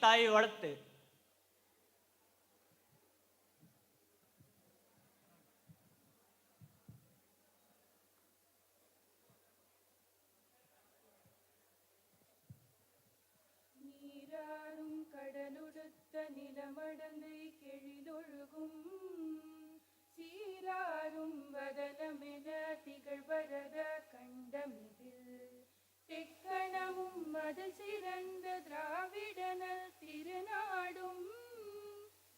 ತಾಯಿ ಒಳತೆ. நீராறும் கடலுடுத்த நிலமடந்தை கெழிலொழுகும் சீராறும் வதனமென திகழ்வரத கண்டமிதில் தெக்கணமும் அது சிறந்த திராவிடனல் திருநாடும்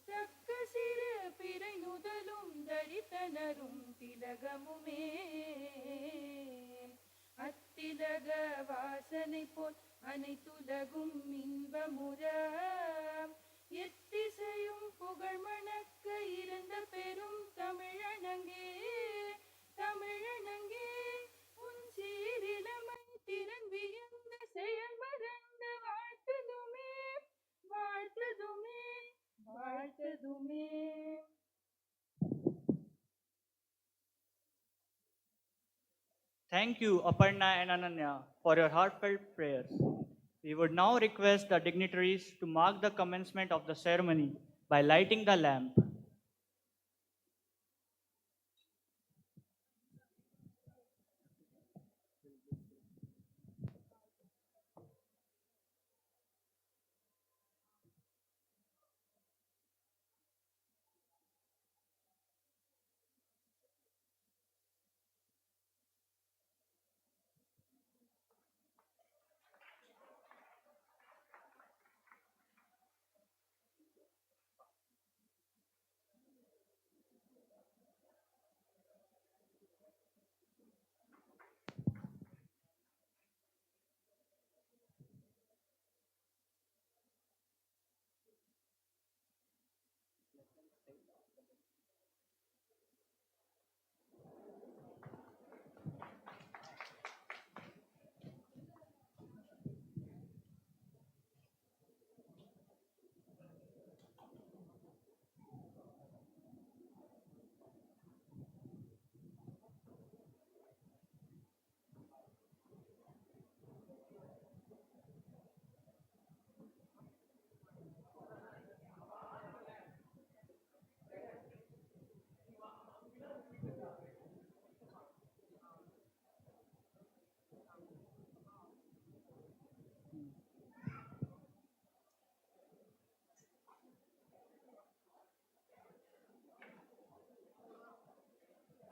தக்க சிறு பிறை நுதலும் தரித்தனரும் திலகமுமே அத்திலக வாசனை போல் அனைத்துலகும் இன்பமுற எத்திசையும் புகழ் மணக்க இருந்த பெரும் தமிழனங்கே தமிழனங்கே உன் சீரிலமை திறன் வியந்த செயல் மறந்த வாழ்த்ததுமே வாழ்த்ததுமே வாழ்த்ததுமே. Thank you, Aparna and Ananya, for your heartfelt prayers. We would now request the dignitaries to mark the commencement of the ceremony by lighting the lamp.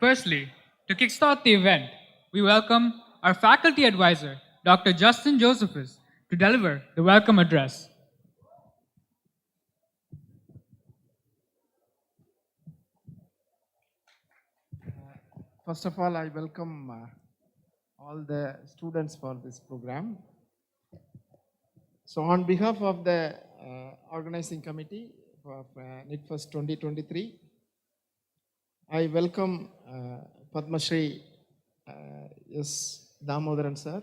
Firstly, to kickstart the event, we welcome our faculty advisor, Dr. Justin Josephus, to deliver the welcome address. First of all, I welcome all the students for this program. So on behalf of the organizing committee of NITFEST 2023, I welcome Padma Shri S. Damodaran sir.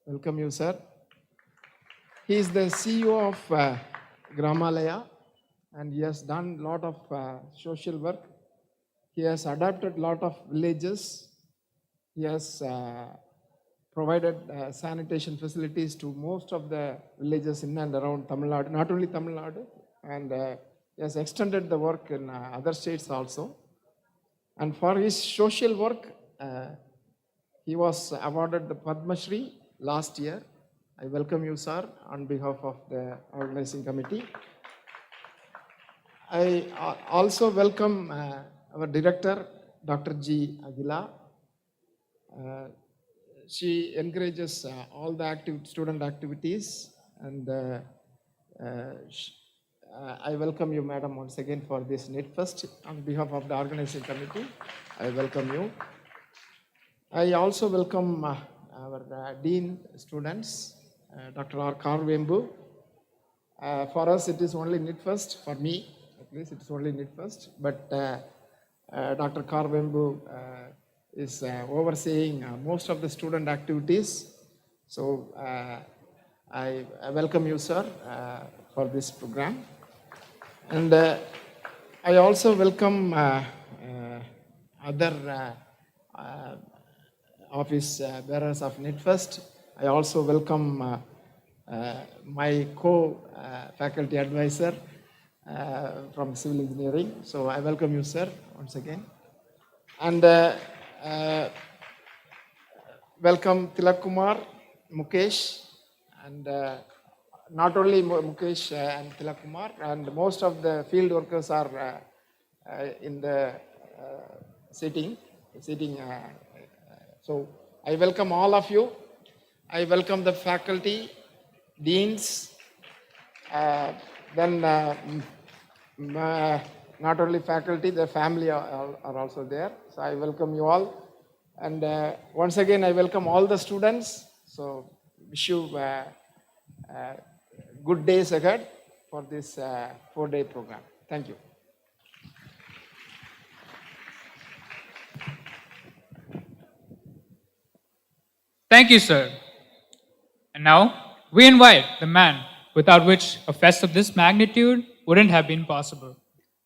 Welcome you, sir. He is the CEO of Gramalaya, and he has done a lot of social work. He has adapted a lot of villages. He has provided sanitation facilities to most of the villages in and around Tamil Nadu, not only Tamil Nadu, and he has extended the work in other states also. And for his social work, he was awarded the Padma Shri last year. I welcome you, sir, on behalf of the organizing committee. I also welcome our director, Dr. G. Aguila. She encourages all the student activities, and I welcome you, madam, once again for this NITFEST. On behalf of the organizing committee, I welcome you. I also welcome our dean students, Dr. R. Karvembu. For us, it is only NITFEST. For me, at least, it is only NITFEST. But Dr. Karvembu is overseeing most of the student activities. So I welcome you, sir, for this program. And I also welcome other office bearers of NITFEST. I also welcome my co-faculty advisor from civil engineering. So I welcome you, sir, once again. And welcome Tilak Kumar, Mukesh, and not only Mukesh and Tilak Kumar, and most of the field workers are in the sitting. So I welcome all of you. I welcome the faculty, deans, then not only faculty, the family are also there. So I welcome you all. And once again, I welcome all the students. So wish you good days ahead for this 4-day program. Thank you. Thank you, sir. And now, we invite the man without which a fest of this magnitude wouldn't have been possible.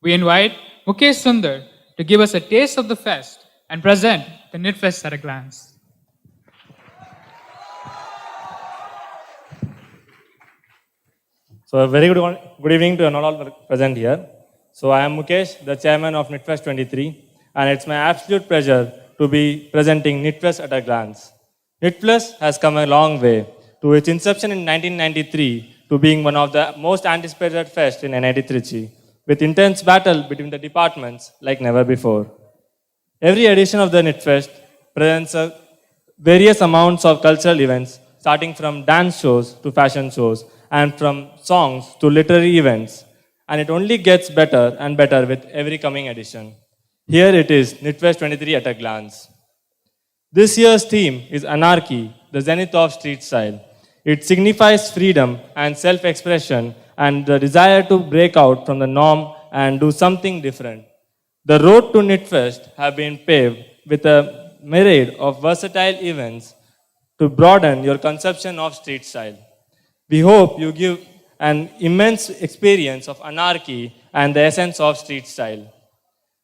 We invite Mukesh Sundar to give us a taste of the fest and present the NITFEST at a glance. So a very good evening to all present here. So I am Mukesh, the chairman of NITFEST 23, and it's my absolute pleasure to be presenting NITFEST at a glance. NITFEST has come a long way, to its inception in 1993 to being one of the most anticipated fests in NIT Trichy, with intense battle between the departments like never before. Every edition of the NITFEST presents various amounts of cultural events, starting from dance shows to fashion shows, and from songs to literary events. And it only gets better and better with every coming edition. Here it is, NITFEST 23 at a glance. This year's theme is Anarchy, the zenith of street style. It signifies freedom and self-expression and the desire to break out from the norm and do something different. The road to NITFEST have been paved with a myriad of versatile events to broaden your conception of street style. We hope you give an immense experience of anarchy and the essence of street style.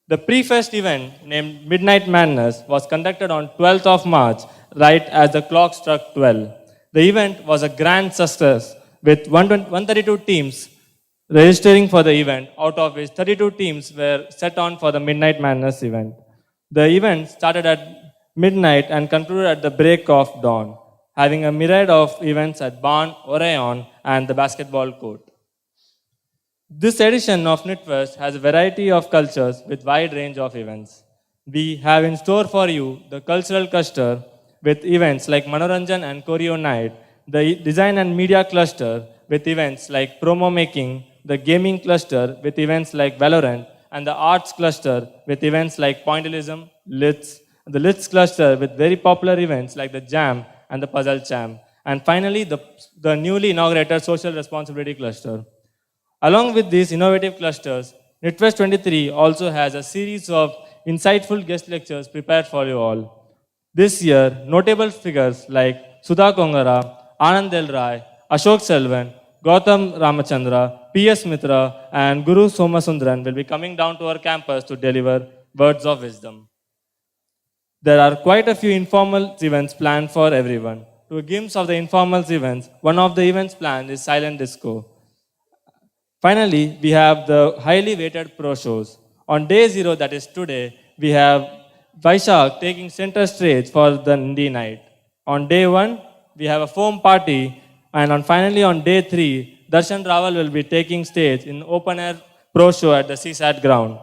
The pre-fest event named Midnight Madness was conducted on 12th of March, right as the clock struck 12. The event was a grand success with 132 teams registering for the event, out of which 32 teams were set on for the Midnight Madness event. The event started at midnight and concluded at the break of dawn, having a myriad of events at Barn, Orion, and the basketball court. This edition of NITFEST has a variety of cultures with wide range of events. We have in store for you the cultural cluster with events like Manoranjan and Choreo Night, the design and media cluster with events like promo making, the gaming cluster with events like Valorant, and the arts cluster with events like Pointillism, Lits, the Lits cluster with very popular events like the Jam and the Puzzle Jam, and finally the newly inaugurated social responsibility cluster. Along with these innovative clusters, NITFEST 23 also has a series of insightful guest lectures prepared for you all. This year, notable figures like Sudha Kongara, Anand Del Rai, Ashok Selvan, Gautam Ramachandra, P.S. Mitra, and Guru Somasundran will be coming down to our campus to deliver words of wisdom. There are quite a few informal events planned for everyone. To a glimpse of the informal events, one of the events planned is Silent Disco. Finally, we have the highly weighted pro shows. On day 0, that is today, we have Vaishak taking center stage for the Indie night. On day 1, we have a foam party, and finally on day 3, Darshan Rawal will be taking stage in open air pro show at the CSAT ground.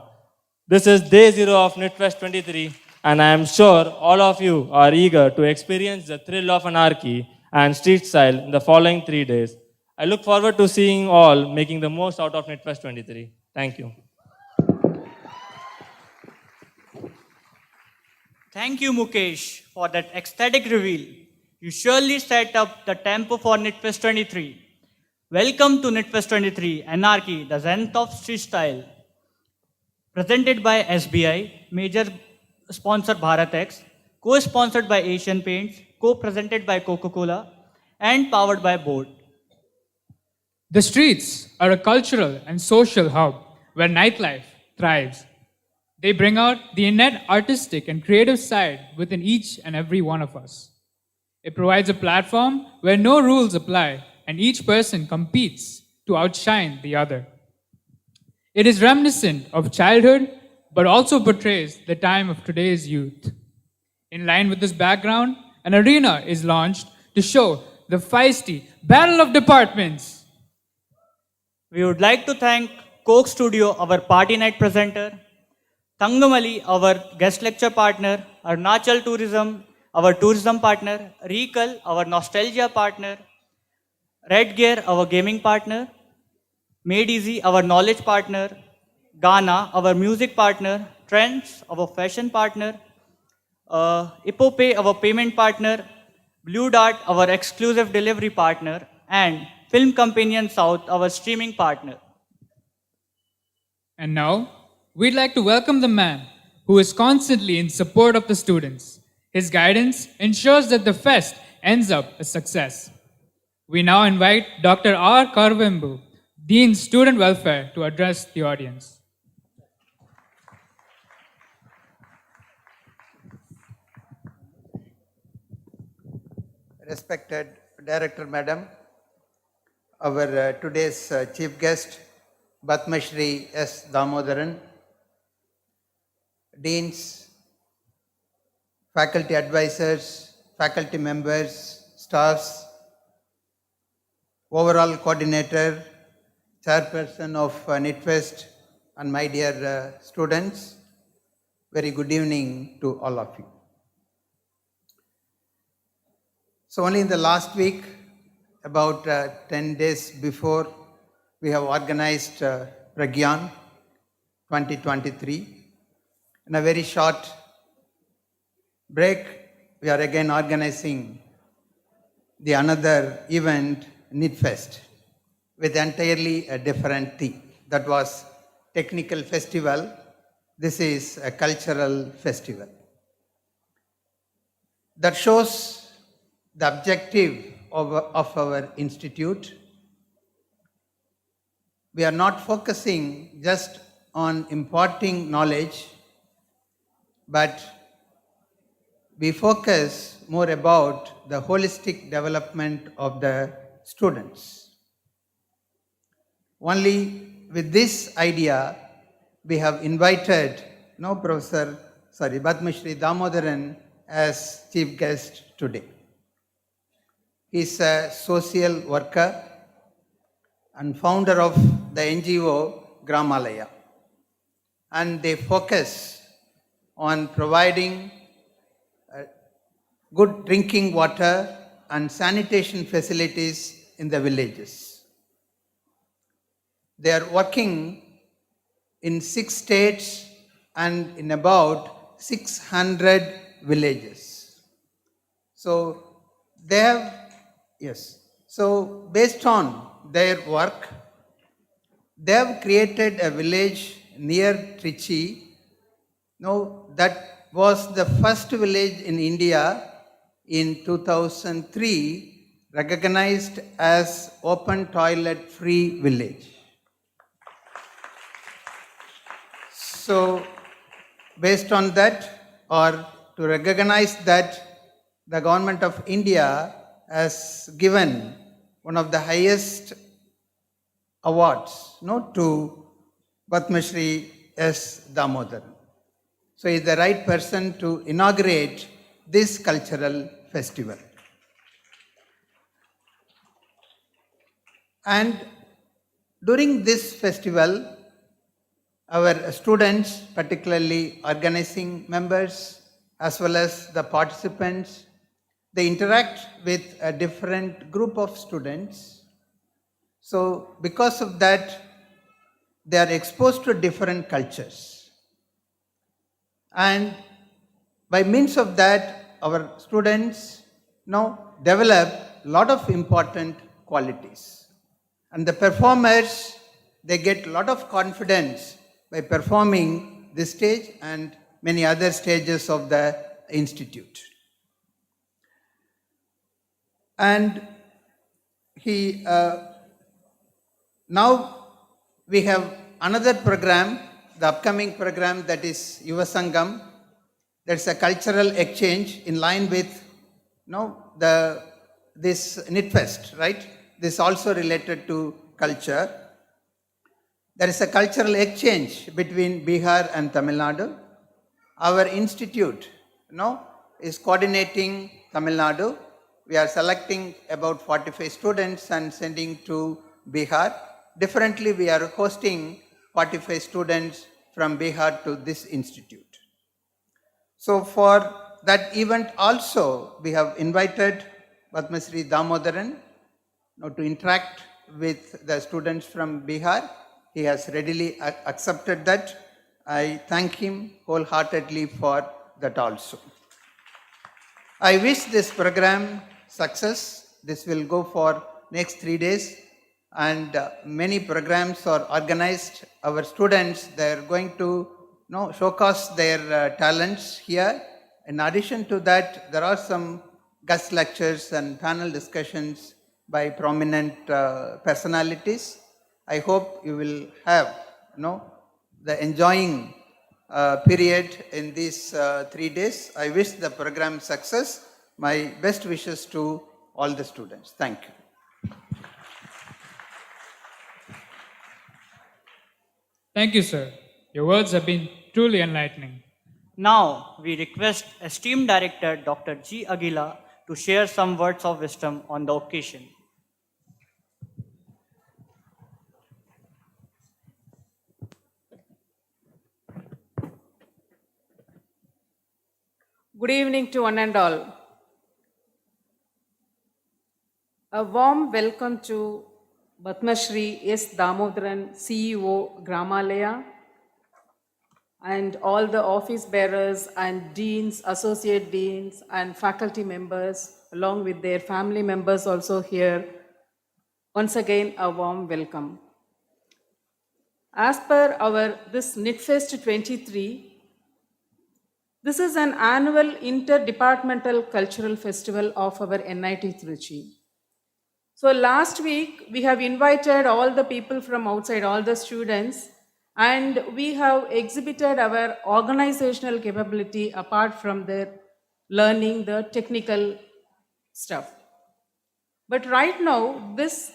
This is day 0 of NITFEST 23, and I am sure all of you are eager to experience the thrill of anarchy and street style in the following 3 days. I look forward to seeing all making the most out of NITFEST 23. Thank you. Thank you, Mukesh, for that ecstatic reveal. You surely set up the tempo for NITFEST 23. Welcome to NITFEST 23, Anarchy, the zenith of street style. Presented by SBI, major sponsor Bharatex, co-sponsored by Asian Paints, co-presented by Coca-Cola, and powered by Boat. The streets are a cultural and social hub where nightlife thrives. They bring out the innate artistic and creative side within each and every one of us. It provides a platform where no rules apply and each person competes to outshine the other. It is reminiscent of childhood, but also portrays the time of today's youth. In line with this background, an arena is launched to show the feisty battle of departments. We would like to thank Coke Studio, our party night presenter, Tangamali, our guest lecture partner, Arunachal Tourism, our tourism partner, Recall, our nostalgia partner, Red Gear, our gaming partner, Made Easy, our knowledge partner, Ghana, our music partner, Trends, our fashion partner, Ipopay, our payment partner, Blue Dart, our exclusive delivery partner, and Film Companion South, our streaming partner. And now, we'd like to welcome the man who is constantly in support of the students. His guidance ensures that the fest ends up a success. We now invite Dr. R. Karvembu, Dean Student Welfare, to address the audience. Respected Director Madam, our today's chief guest, Batmashri S. Damodaran, Deans, faculty advisors, faculty members, staffs, overall coordinator, chairperson of NITTFEST, and my dear students, very good evening to all of you. So only in the last week, about 10 days before, we have organized Pragyan 2023. In a very short break, we are again organizing the another event, NITTFEST, with entirely a different theme. That was technical festival. This is a cultural festival. That shows the objective of our institute. We are not focusing just on imparting knowledge, but we focus more about the holistic development of the students. Only with this idea, we have invited Batmashri Damodaran as chief guest today. He is a social worker and founder of the NGO Gramalaya. And they focus on providing good drinking water and sanitation facilities in the villages. They are working in 6 states and in about 600 villages. So they have So based on their work, they have created a village near Trichy. That was the first village in India in 2003, recognized as open toilet free village. So based on that, or to recognize that, the government of India has given one of the highest awards to Batmashri S. Damodaran. So he is the right person to inaugurate this cultural festival. And during this festival, our students, particularly organizing members, as well as the participants, they interact with a different group of students. So because of that, they are exposed to different cultures. And by means of that, our students now develop a lot of important qualities. And the performers, they get a lot of confidence by performing this stage and many other stages of the institute. And now we have another program, the upcoming program, that is Yuva Sangam. That's a cultural exchange in line with this NITTFEST, right? this also related to culture. There is a cultural exchange between Bihar and Tamil Nadu. Our institute, is coordinating Tamil Nadu. We are selecting about 45 students and sending to Bihar. Differently, we are hosting 45 students from Bihar to this institute. So for that event also, we have invited Padma Shri Damodaran to interact with the students from Bihar. He has readily accepted that. I thank him wholeheartedly for that also. I wish this program success. This will go for next 3 days, and many programs are organized. Our students, they are going to showcase their talents here. In addition to that, there are some guest lectures and panel discussions by prominent personalities. I hope you will have the enjoying period in these 3 days. I wish the program success. My best wishes to all the students. Thank you. Thank you, sir. Your words have been truly enlightening. Now, we request esteemed Director Dr. G. Aguila to share some words of wisdom on the occasion. Good evening to one and all. A warm welcome to Padma Shri S. Damodaran, CEO, Gramalaya, and all the office bearers and deans, associate deans, and faculty members, along with their family members also here. Once again, a warm welcome. As per this NITFEST 23, this is an annual interdepartmental cultural festival of our NIT Tiruchi. So last week, we have invited all the people from outside, all the students, and we have exhibited our organizational capability apart from their learning the technical stuff. But right now, this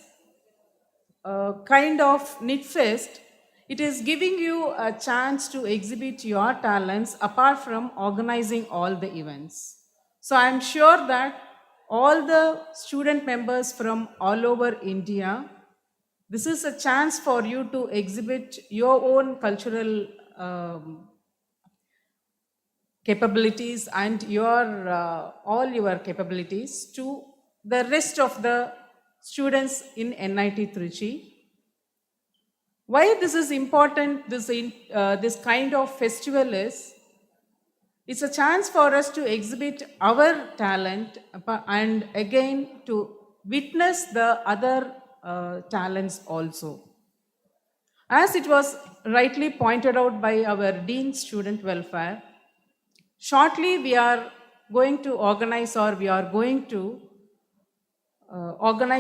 kind of NITFEST, it is giving you a chance to exhibit your talents apart from organizing all the events. So I'm sure that all the student members from all over India, this is a chance for you to exhibit your own cultural capabilities and all your capabilities to the rest of the students in NIT Tiruchi. Why this is important, this kind of festival is, it's a chance for us to exhibit our talent and again to witness the other talents also. As it was rightly pointed out by our Dean Student Welfare, shortly we are going to organize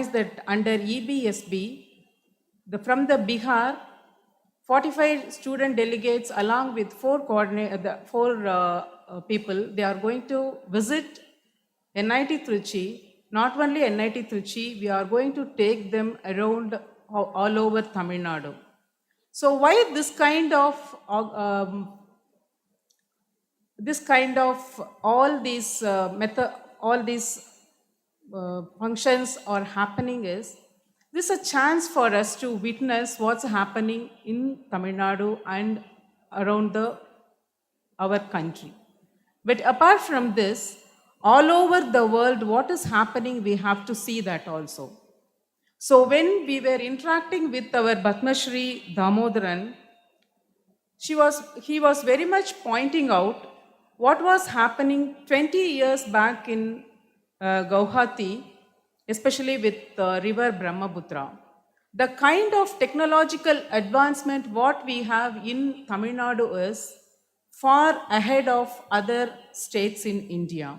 that under EBSB, from the Bihar, 45 student delegates along with four people, they are going to visit NIT Tiruchi. Not only NIT Tiruchi, we are going to take them around all over Tamil Nadu. So why this kind of all these functions are happening is, this is a chance for us to witness what's happening in Tamil Nadu and around our country. But apart from this, all over the world, what is happening, we have to see that also. So when we were interacting with our Padma Shri Damodaran, he was very much pointing out what was happening 20 years back in Guwahati, especially with river Brahmaputra. The kind of technological advancement what we have in Tamil Nadu is far ahead of other states in India.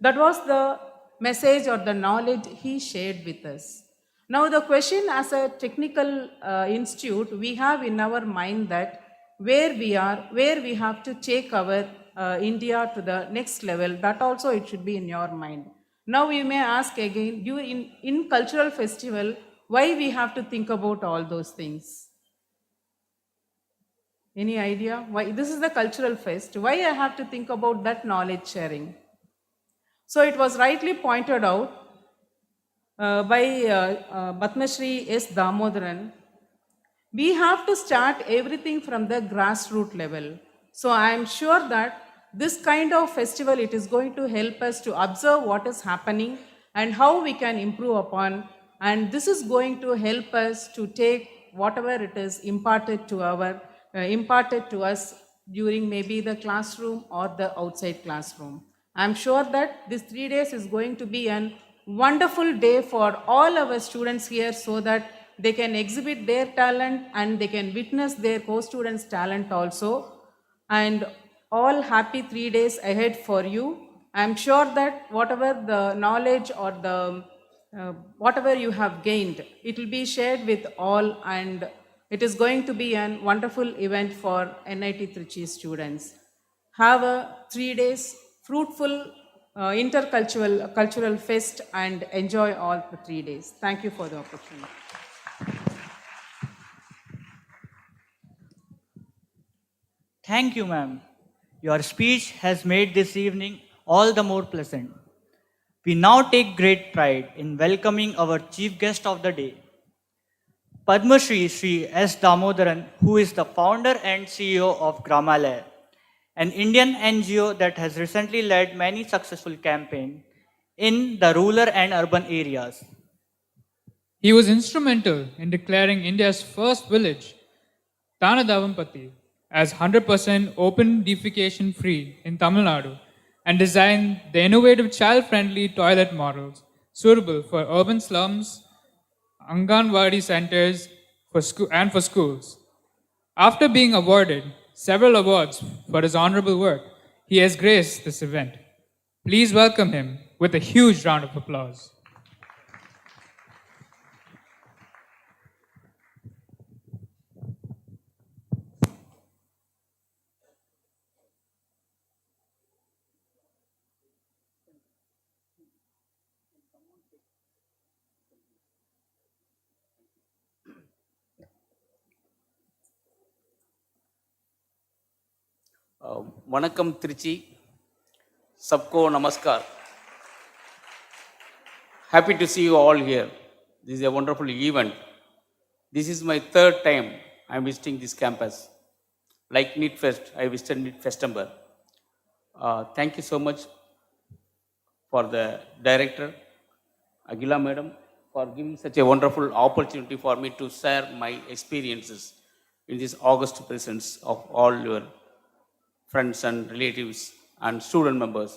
That was the message or the knowledge he shared with us. Now the question, as a technical institute, we have in our mind that where we are, where we have to take our India to the next level, that also it should be in your mind. Now you may ask again, you in cultural festival, why we have to think about all those things? Any idea why this is the cultural fest? Why I have to think about that knowledge sharing? So it was rightly pointed out by Padma Shri S. Damodaran. We have to start everything from the grassroots level. So I am sure that this kind of festival, it is going to help us to observe what is happening and how we can improve upon. And this is going to help us to take whatever it is imparted to us during maybe the classroom or the outside classroom. I'm sure that this 3 days is going to be a wonderful day for all our students here so that they can exhibit their talent and they can witness their co-students' talent also. And all happy 3 days ahead for you. I'm sure that whatever the knowledge or the whatever you have gained, it will be shared with all, and it is going to be a wonderful event for NIT Trichy students. Have a 3 days fruitful intercultural cultural fest and enjoy all the 3 days. Thank you for the opportunity. Thank you, ma'am. Your speech has made this evening all the more pleasant. We now take great pride in welcoming our chief guest of the day, Padma Shri Sri S. Damodaran, who is the founder and CEO of Gramalaya, an Indian NGO that has recently led many successful campaigns in the rural and urban areas. He was instrumental in declaring India's first village, Tanadavampati, as 100% open defecation free in Tamil Nadu and designed the innovative child friendly toilet models suitable for urban slums, Anganwadi centers and for schools. After being awarded several awards for his honorable work, he has graced this event. Please welcome him with a huge round of applause. வணக்கம் திருச்சி, சப்கோ நமஸ்கார். Happy to see you all here. This is a wonderful event. This is my third time I am visiting this campus. Like NITFEST, I visited NITFEStember. Thank you so much for the director, Agila madam, for giving such a wonderful opportunity for me to share my experiences in this august presence of all your friends and relatives and student members.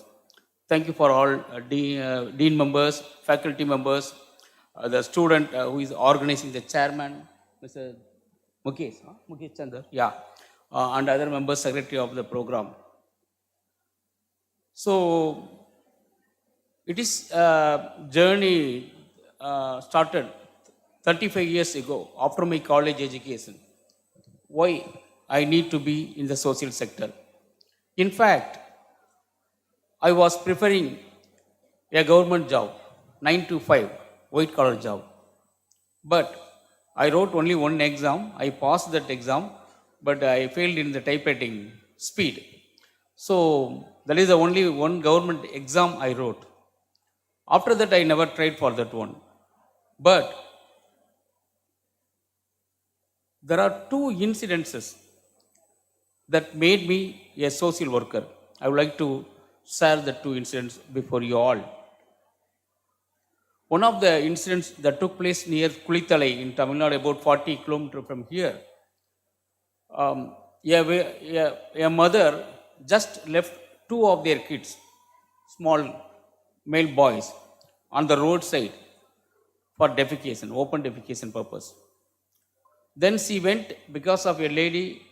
Thank you for all dean members, faculty members, the student who is organizing, the chairman, Mr. Mukesh Chandar, yeah, and other members, secretary of the program. So it is a journey started 35 years ago after my college education. Why I need to be in the social sector? In fact, I was preferring a government job, 9 to 5, white collar job. But I wrote only one exam. I passed that exam, but I failed in the typewriting speed. So that is the only one government exam I wrote. After that, I never tried for that one. But there are two incidences that made me a social worker. I would like to share the two incidents before you all. One of the incidents that took place near Kulithalai in Tamil Nadu, about 40 kilometers from here, a mother just left two of their kids, small male boys, on the roadside for defecation, open defecation purpose. Then she went, because of a lady,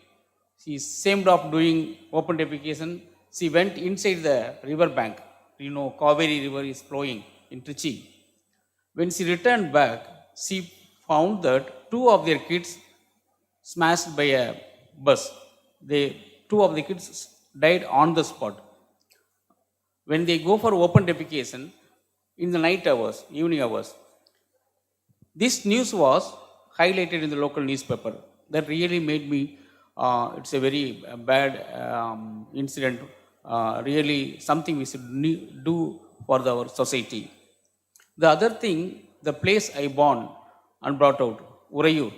she is ashamed of doing open defecation. She went inside the river bank. You know, Kaveri river is flowing in Trichy. When she returned back, she found that two of their kids smashed by a bus. Two of the kids died on the spot. When they go for open defecation, in the night hours, evening hours. This news was highlighted in the local newspaper. That really made me, it's a very bad incident, really something we should do for our society. The other thing, the place I born and brought out, Urayur.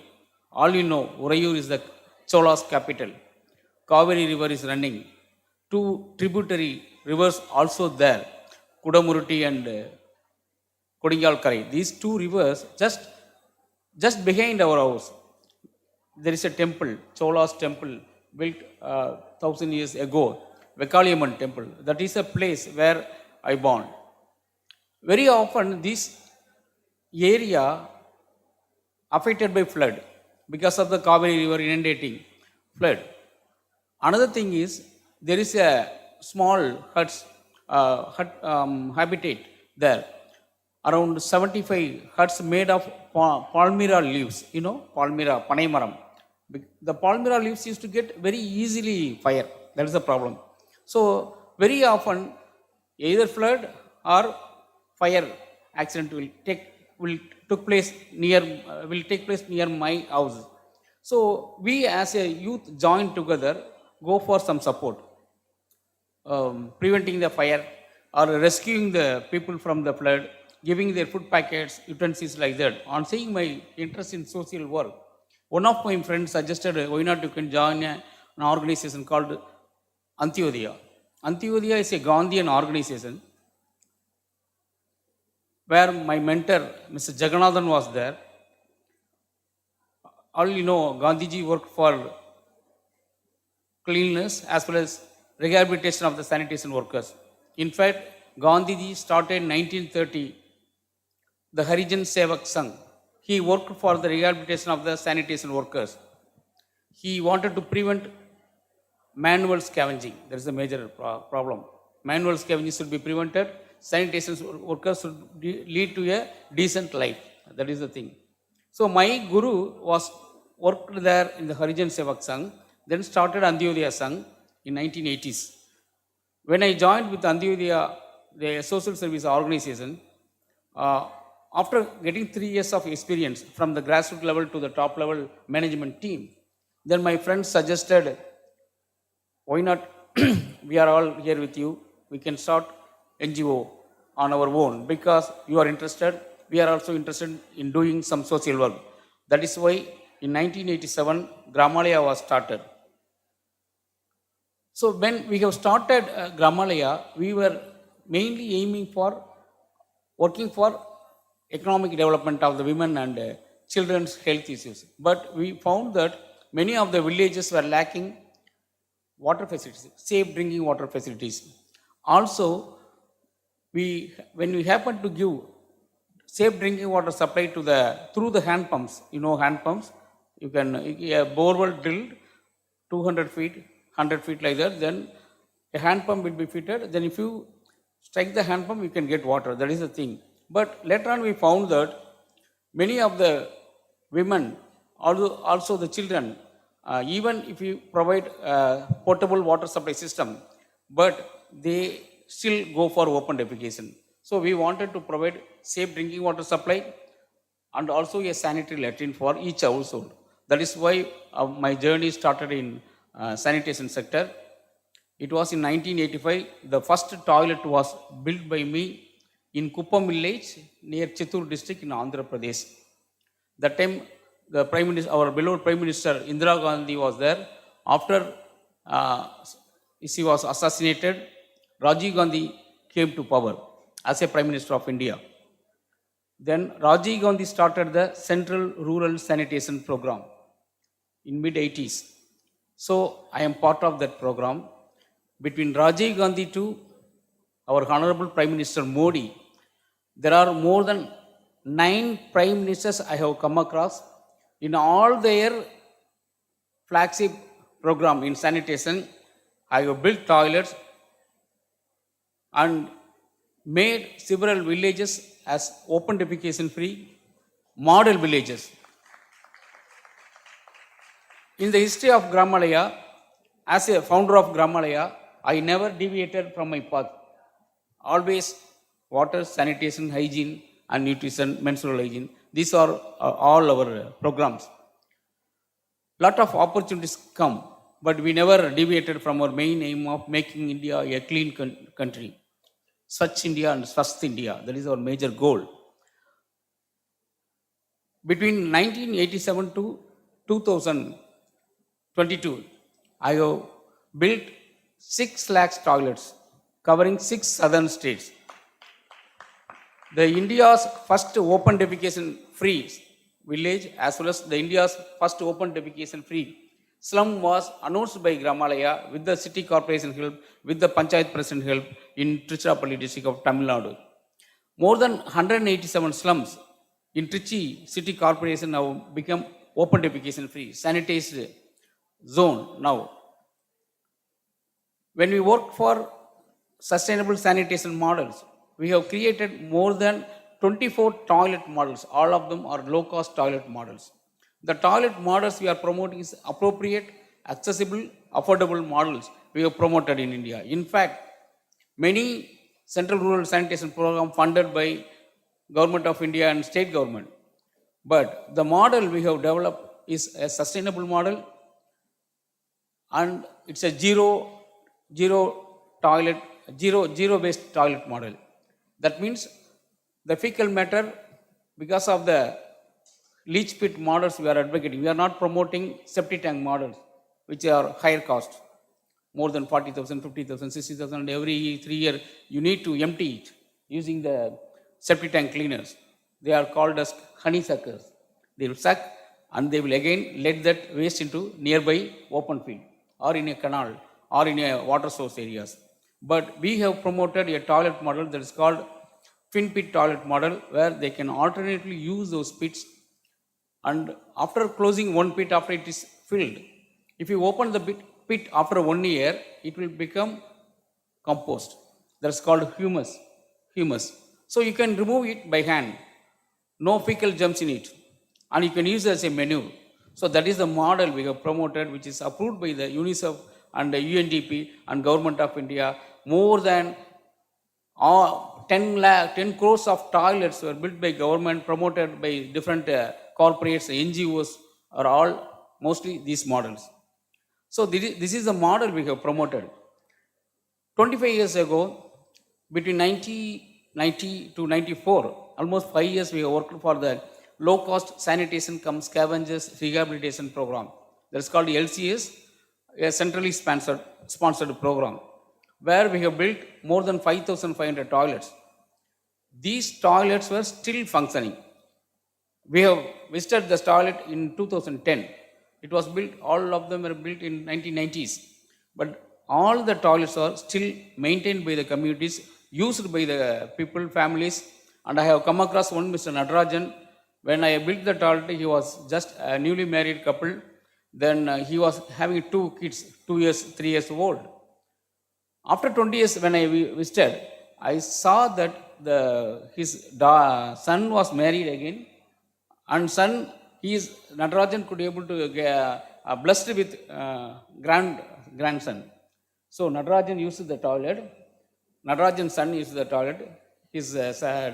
All you know, Urayur is the Chola's capital. Kaveri river is running. Two tributary rivers also there, Kudamurutti and Kodingalkari. These two rivers, just behind our house, there is a temple, Chola's temple, built 1,000 years ago, Vekaliamman temple. That is a place where I born. Very often this area affected by flood because of the Kaveri river inundating, flood. Another thing is there is a small habitat there. Around 75 huts made of palmyra leaves. You know, palmyra, panaimaram. The palmyra leaves used to get very easily fire. That is the problem. So very often either flood or fire accident will take place near my house. So we as a youth join together, go for some support, preventing the fire or rescuing the people from the flood, giving their food packets, utensils like that. On seeing my interest in social work, one of my friends suggested, why not you can join an organization called Antyodaya. Antyodaya is a Gandhian organization where my mentor, Mr. Jagannathan, was there. All you know, Gandhiji worked for cleanliness as well as rehabilitation of the sanitation workers. In fact, Gandhiji started in 1930 the Harijan Sevak Sangh. He worked for the rehabilitation of the sanitation workers. He wanted to prevent manual scavenging. There is a major problem. Manual scavenging should be prevented. Sanitation workers should lead to a decent life. That is the thing. So my guru was worked there in the Harijan Sevak Sangh, then started Antyodaya Sangh in 1980s. When I joined with Antyodaya, the social service organization, after getting 3 years of experience from the grassroots level to the top level management team, then my friends suggested, why not, we are all here with you, we can start NGO on our own because you are interested, we are also interested in doing some social work. That is why in 1987, Gramalaya was started. So when we have started Gramalaya, we were mainly aiming for working for economic development of the women and children's health issues. But we found that many of the villages were lacking water facilities, safe drinking water facilities. Also, when we happened to give safe drinking water supply to through the hand pumps, you know, hand pumps, you can a borewell drilled 200 feet, 100 feet like that, then a hand pump will be fitted. Then if you strike the hand pump, you can get water. That is the thing. But later on, we found that many of the women, also the children, even if you provide portable water supply system, but they still go for open defecation. So we wanted to provide safe drinking water supply and also a sanitary latrine for each household. That is why my journey started in sanitation sector. It was in 1985, the first toilet was built by me in Kuppam village near Chittoor district in Andhra Pradesh. That time, the Prime Minister, our beloved Prime Minister Indira Gandhi was there. After she was assassinated, Rajiv Gandhi came to power as a Prime Minister of India. Then Rajiv Gandhi started the Central Rural Sanitation Program in mid-80s. So I am part of that program. Between Rajiv Gandhi to our Honorable Prime Minister Modi, there are more than 9 Prime Ministers I have come across. In all their flagship program in sanitation, I have built toilets and made several villages as open defecation free, model villages. In the history of Gramalaya, as a founder of Gramalaya, I never deviated from my path. Always water, sanitation, hygiene, and nutrition, menstrual hygiene. These are all our programs. Lot of opportunities come, but we never deviated from our main aim of making India a clean country. Swachh India and Swasth India, that is our major goal. Between 1987 to 2022, I have built 6 lakhs toilets covering 6 southern states. The India's first open defecation free village as well as the India's first open defecation free slum was announced by Gramalaya with the city corporation help, with the Panchayat president help in Tiruchirappalli district of Tamil Nadu. More than 187 slums in Trichy city corporation now become open defecation free, sanitized zone now. When we work for sustainable sanitation models, we have created more than 24 toilet models. All of them are low-cost toilet models. The toilet models we are promoting is appropriate, accessible, affordable models we have promoted in India. In fact, many central rural sanitation program funded by Government of India and state government. But the model we have developed is a sustainable model, and it's a zero waste toilet model. That means the fecal matter, because of the leach pit models we are advocating, we are not promoting septic tank models, which are higher cost, more than 40,000, 50,000, 60,000, and every 3 years you need to empty it using the septic tank cleaners. They are called as honeysuckers. They will suck and they will again let that waste into nearby open field or in a canal or in a water source areas. But we have promoted a toilet model that is called fin pit toilet model, where they can alternately use those pits, and after closing one pit, after it is filled, if you open the pit after 1 year, it will become compost. That's called humus. So you can remove it by hand. No fecal germs in it. And you can use it as a manure. So that is the model we have promoted, which is approved by the UNICEF and the UNDP and Government of India. More than 10 crores of toilets were built by government, promoted by different corporates, NGOs, are all mostly these models. So this is the model we have promoted. 25 years ago, between 1990 to 94, almost 5 years we have worked for the low-cost sanitation cum scavengers rehabilitation program. That's called the LCS, a centrally sponsored program, where we have built more than 5,500 toilets. These toilets were still functioning. We have visited the toilet in 2010. It was built, all of them were built in 1990s. But all the toilets are still maintained by the communities, used by the people, families. And I have come across one Mr. Natarajan. When I built the toilet, he was just a newly married couple. Then he was having 2 kids, 2 years, 3 years old. After 20 years, when I visited, I saw that his son was married again, and Natarajan could able to blessed with grandson. So Natarajan used the toilet. Natarajan's son used the toilet. His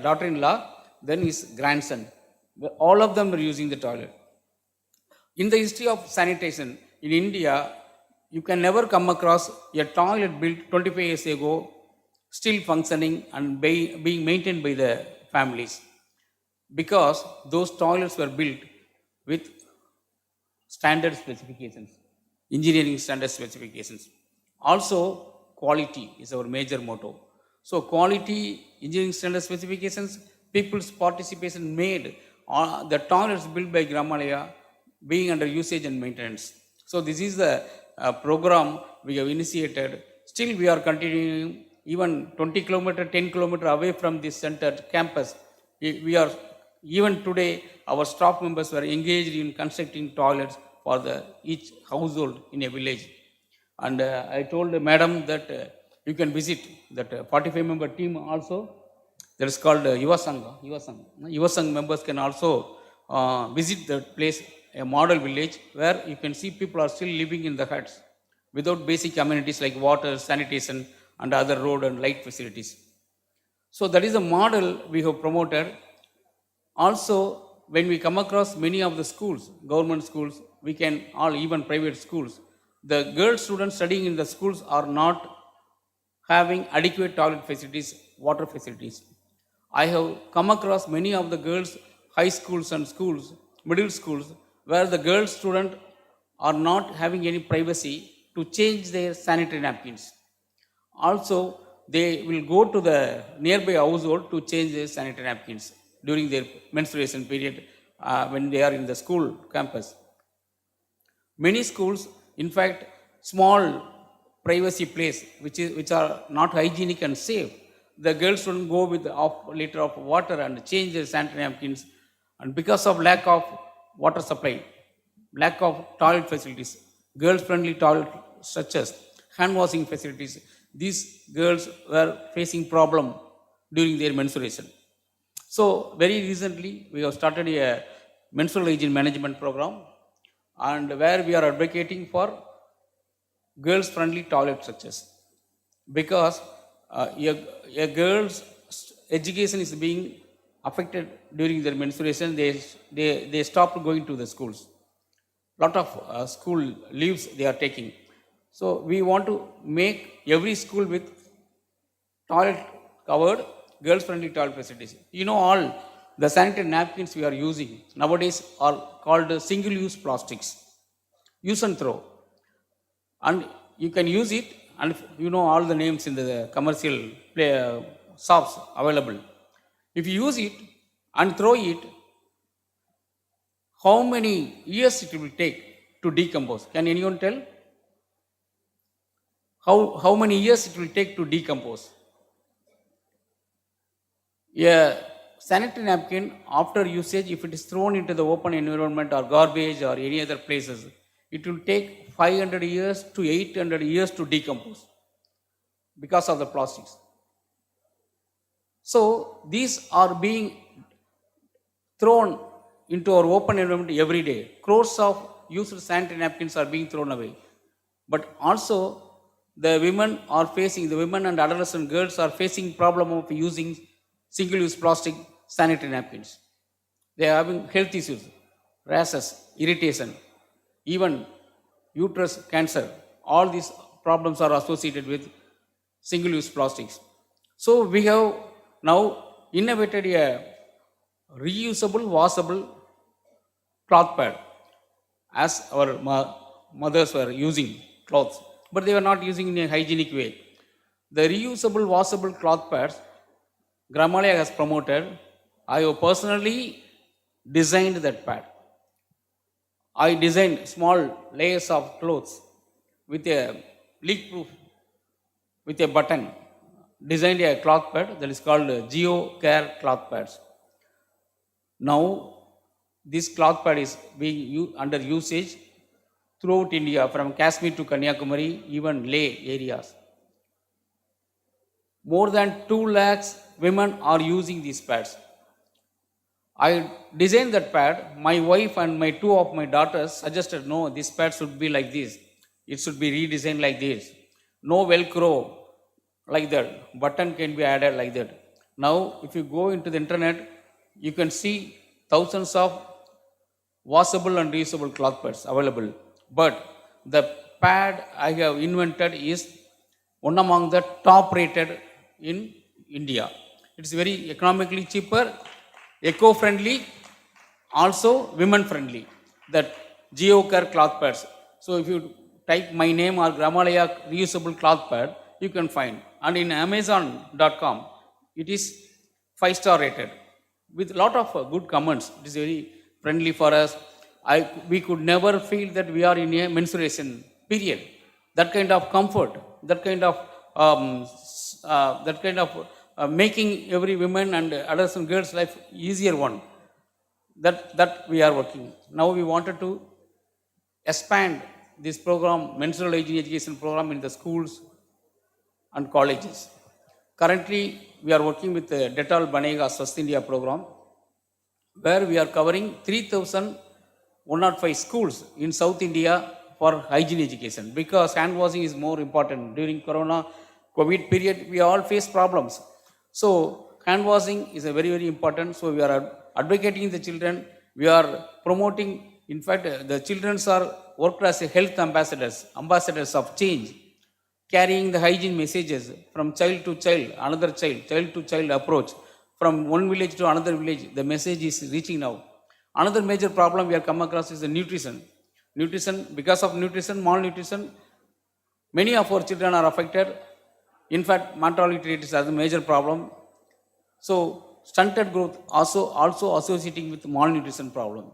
daughter-in-law, then his grandson. All of them were using the toilet. In the history of sanitation in India, you can never come across a toilet built 25 years ago, still functioning and being maintained by the families, because those toilets were built with standard specifications, engineering standard specifications. Also, quality is our major motto. So, quality, engineering standard specifications, people's participation made the toilets built by Gramalaya being under usage and maintenance. So, this is the program we have initiated. Still, we are continuing even 20 kilometers, 10 kilometers away from this center campus. We are, even today, our staff members were engaged in constructing toilets for each household in a village. And I told the madam that you can visit that 45-member team also. That is called Yuva Sangh members can also visit the place, a model village, where you can see people are still living in the huts without basic amenities like water, sanitation, and other road and light facilities. So that is a model we have promoted. Also, when we come across many of the schools, government schools, we can all even private schools, the girl students studying in the schools are not having adequate toilet facilities, water facilities. I have come across many of the girls high schools and schools, middle schools, where the girl student are not having any privacy to change their sanitary napkins. Also, they will go to the nearby household to change their sanitary napkins during their menstruation period when they are in the school campus. Many schools, in fact, small privacy place which are not hygienic and safe. The girls shouldn't go with half liter of water and change their sanitary napkins. And because of lack of water supply, lack of toilet facilities, girls-friendly toilet structures, hand washing facilities, these girls were facing problem during their menstruation. So very recently, we have started a menstrual hygiene management program, and where we are advocating for girls-friendly toilet structures, because a girl's education is being affected during their menstruation. They stopped going to the schools. Lot of school leaves they are taking. So we want to make every school with toilet covered, girls-friendly toilet facilities. You know, all the sanitary napkins we are using nowadays are called single-use plastics, use and throw, and you can use it. And you know all the names in the commercial shops available. If you use it and throw it, how many years it will take to decompose? Can anyone tell? How many years it will take to decompose? A sanitary napkin, after usage, if it is thrown into the open environment or garbage or any other places, it will take 500 years to 800 years to decompose because of the plastics. So these are being thrown into our open environment every day. Crores of used sanitary napkins are being thrown away. But also the women and adolescent girls are facing problem of using single-use plastic sanitary napkins. They are having health issues, rashes, irritation, even uterus cancer. All these problems are associated with single-use plastics. So we have now innovated a reusable, washable cloth pad, as our mothers were using clothes, but they were not using in a hygienic way. The reusable, washable cloth pads Gramalaya has promoted. I have personally designed that pad. I designed small layers of clothes with a leak proof, with a button. Designed a cloth pad that is called Geo Care cloth pads. Now, this cloth pad is being under usage throughout India, from Kashmir to Kanyakumari, even Leh areas. More than 2 lakhs women are using these pads. I designed that pad. My wife and my 2 of my daughters suggested, no, this pad should be like this. It should be redesigned like this. No Velcro like that. Button can be added like that. Now, if you go into the internet, you can see thousands of washable and reusable cloth pads available. But the pad I have invented is one among the top rated in India. It's very economically cheaper, eco-friendly, also women-friendly. That GeoCare cloth pads. So if you type my name or Gramalaya reusable cloth pad, you can find. And in Amazon.com, it is 5-star rated with a lot of good comments. It is very friendly for us. We could never feel that we are in a menstruation period. That kind of comfort, that kind of making every woman and adolescent girl's life easier one. That we are working. Now we wanted to expand this program, menstrual hygiene education program, in the schools and colleges. Currently, we are working with the Dettol Banega Swasth India program, where we are covering 3,105 schools in South India for hygiene education, because hand washing is more important. During Corona, COVID period, we all face problems. So canvassing is a very, very important. So we are advocating the children. We are promoting. In fact, the children are worked as a health ambassadors of change, carrying the hygiene messages from child to child, another child to child approach, from one village to another village. The message is reaching now. Another major problem we have come across is the nutrition. Because of malnutrition, many of our children are affected. In fact, mortality rate is a major problem. So stunted growth also associating with malnutrition problem.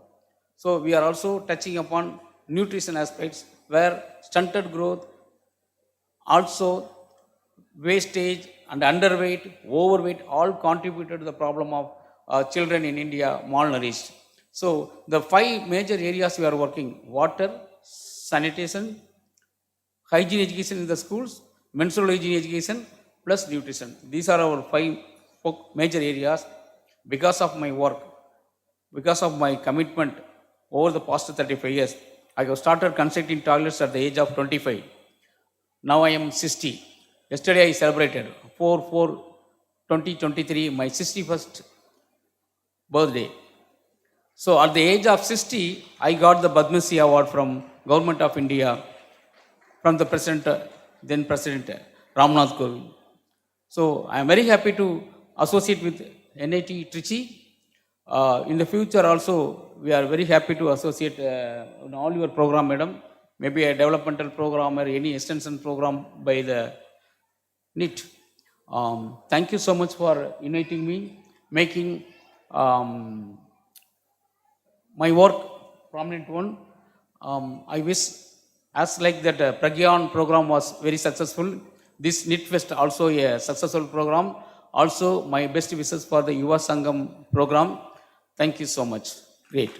So we are also touching upon nutrition aspects where stunted growth, also wastage and underweight, overweight all contributed to the problem of children in India malnourished. So the 5 major areas we are working: water, sanitation, hygiene education in the schools, menstrual hygiene education, plus nutrition. These are our 5 major areas. Because of my work, because of my commitment over the past 35 years, I have started constructing toilets at the age of 25. Now I am 60. Yesterday I celebrated 4/4/2023 my 61st birthday. So at the age of 60, I got the Padma Shri Award from Government of India, from the then President Ramnath Kovind. So I am very happy to associate with NIT Trichy. In the future also, we are very happy to associate in all your program, madam. Maybe a developmental program or any extension program by the NIT. Thank you so much for inviting me, making my work prominent one. I wish, as like that Pragyan program was very successful, this NITFEST also a successful program. Also, my best wishes for the Yuva Sangam program. Thank you so much. Great.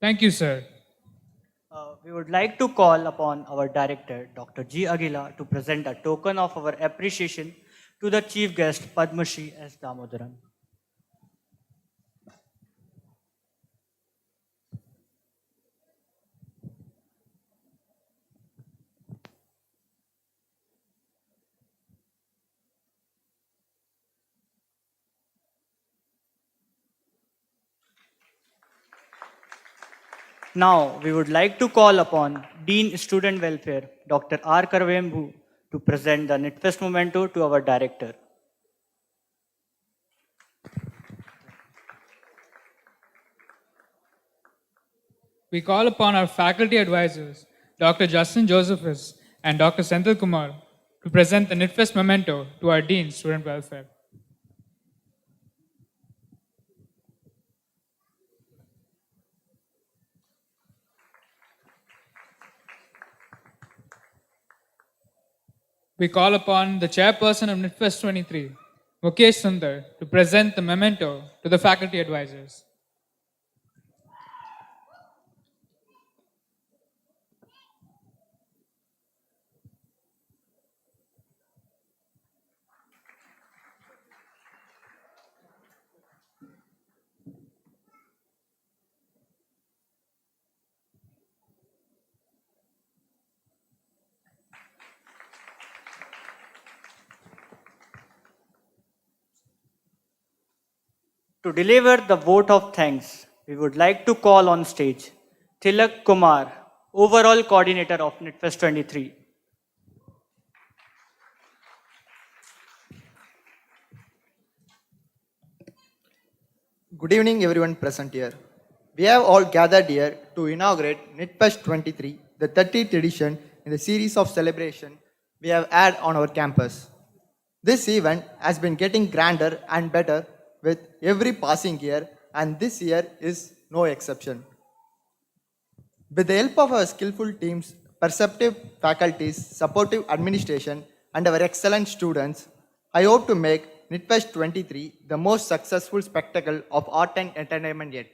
Thank you, sir. We would like to call upon our director, Dr. G. Aguila, to present a token of our appreciation to the chief guest, Padma Shri S. Damodaran. Now, we would like to call upon Dean Student Welfare, Dr. R. Karvembu, to present the NITFEST memento to our director. We call upon our faculty advisors, Dr. Justin Josephus and Dr. Senthil Kumar, to present the NITFEST memento to our Dean Student Welfare. We call upon the chairperson of NITFEST 23, Mukesh Sundar, to present the memento to the faculty advisors. To deliver the vote of thanks, we would like to call on stage Tilak Kumar, overall coordinator of NITFEST 23. Good evening, everyone present here. We have all gathered here to inaugurate NITFEST 23, the 30th edition in the series of celebration we have had on our campus. This event has been getting grander and better with every passing year, and this year is no exception. With the help of our skillful teams, perceptive faculties, supportive administration, and our excellent students, I hope to make NITFEST 23 the most successful spectacle of art and entertainment yet.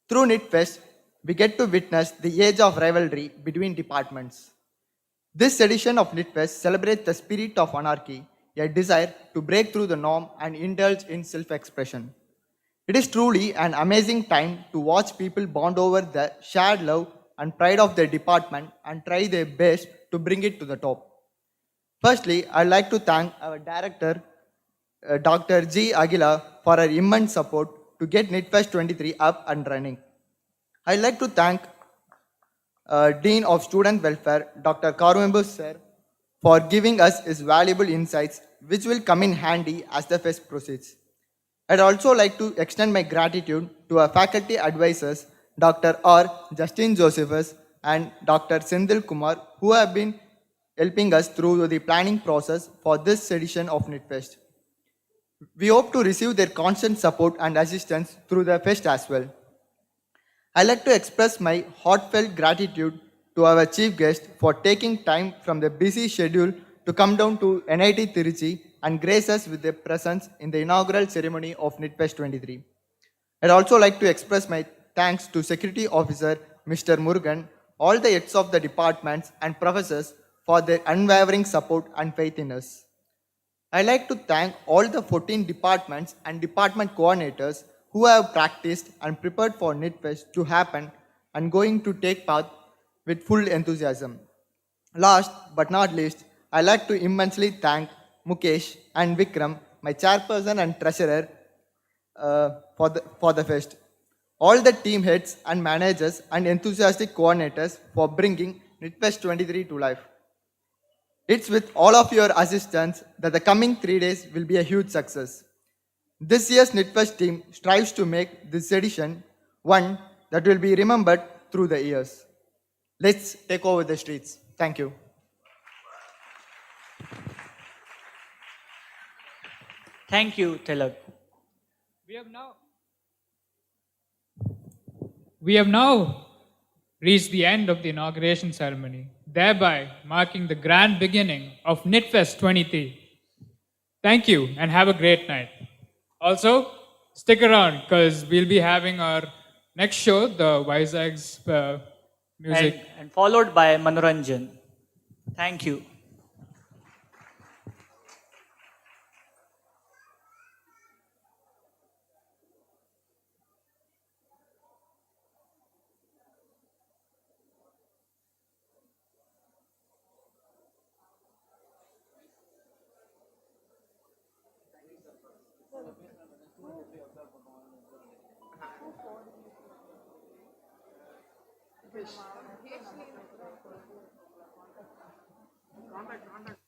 Through NITFEST, we get to witness the age of rivalry between departments. This edition of NITFEST celebrates the spirit of anarchy, a desire to break through the norm and indulge in self-expression. It is truly an amazing time to watch people bond over the shared love and pride of their department and try their best to bring it to the top. Firstly, I'd like to thank our director, Dr. G. Aguila, for her immense support to get NITFEST 23 up and running. I'd like to thank Dean of Student Welfare, Dr. Karumbu sir, for giving us his valuable insights, which will come in handy as the fest proceeds. I'd also like to extend my gratitude to our faculty advisors, Dr. R. Justin Josephus and Dr. Sendil Kumar, who have been helping us through the planning process for this edition of NITFEST. We hope to receive their constant support and assistance through the fest as well. I'd like to express my heartfelt gratitude to our chief guest for taking time from the busy schedule to come down to NIT Tiruchi and grace us with their presence in the inaugural ceremony of NITFEST 23. I'd also like to express my thanks to Security Officer Mr. Murugan, all the heads of the departments and professors for their unwavering support and faith in us. I'd like to thank all the 14 departments and department coordinators who have practiced and prepared for NITFEST to happen and going to take part with full enthusiasm. Last but not least, I'd like to immensely thank Mukesh and Vikram, my chairperson and treasurer, for the fest. All the team heads and managers and enthusiastic coordinators for bringing NITFEST 23 to life. It's with all of your assistance that the coming 3 days will be a huge success. This year's NITFEST team strives to make this edition one that will be remembered through the years. Let's take over the streets. Thank you. Thank you, Tilak. We have now reached the end of the inauguration ceremony, thereby marking the grand beginning of NITFEST 23. Thank you and have a great night. Also, stick around because we'll be having our next show, the Vizag's music. And followed by Manoranjan. Thank you. Contact.